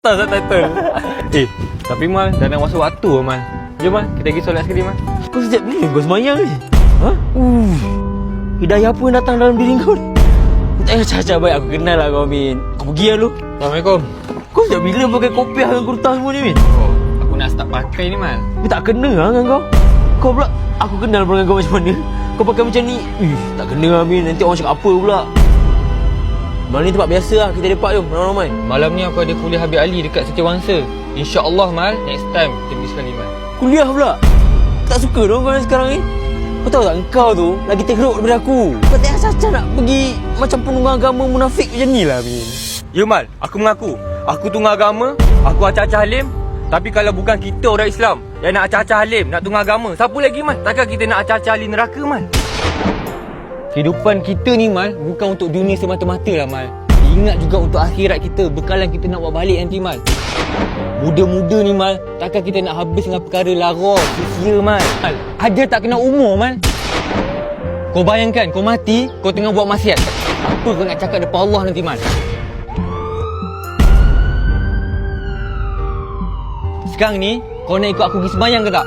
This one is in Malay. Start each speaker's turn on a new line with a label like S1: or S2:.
S1: Tak title. Tapi Mal, dah nak masuk waktu lah Mal. Jom Mal, kita pergi solat sekali Mal.
S2: Kau sejak bila kau semayang ni? Ha? Hidayah apa yang datang dalam diri kau ni? Caca baik aku kenal lah kau Min. Kau pergi lah lu.
S1: Assalamualaikum.
S2: Kau sejak bila pakai kopiah dengan kurta semua ni Min?
S1: Oh, aku nak start pakai ni Mal.
S2: Tapi tak kena lah dengan kau. Kau pula, aku kenal dengan kau macam mana. Kau pakai macam ni, tak kena lah Min. Nanti orang cakap apa pula. Malam ni tempat biasa lah, kita lepak jom, ramai-ramai.
S1: Malam ni aku ada kuliah Habib Ali dekat Setiawangsa. InsyaAllah Mal, next time kita pergi sekali Mal.
S2: Kuliah pula? Tak suka dong kau sekarang ni. Kau tahu tak kau tu lagi teruk daripada aku. Kau tak Caca nak pergi macam penunggang agama munafik macam ni lah Min.
S1: Ya Mal, aku mengaku. Aku tunggal agama, aku acah-acah halim. Tapi kalau bukan kita orang Islam yang nak acah-acah halim, nak tunggal agama, siapa lagi Mal? Takkan kita nak acah-acah halim neraka Mal? Kehidupan kita ni Mal, bukan untuk dunia semata-mata lah Mal. Ingat juga untuk akhirat kita, bekalan kita nak buat balik nanti Mal. Muda-muda ni Mal, takkan kita nak habis dengan perkara lara, sia-sia Mal. Ajar tak kena umur Mal. Kau bayangkan, kau mati, kau tengah buat maksiat. Apa kau nak cakap depan Allah nanti Mal? Sekarang ni, kau nak ikut aku pergi sembahyang ke tak?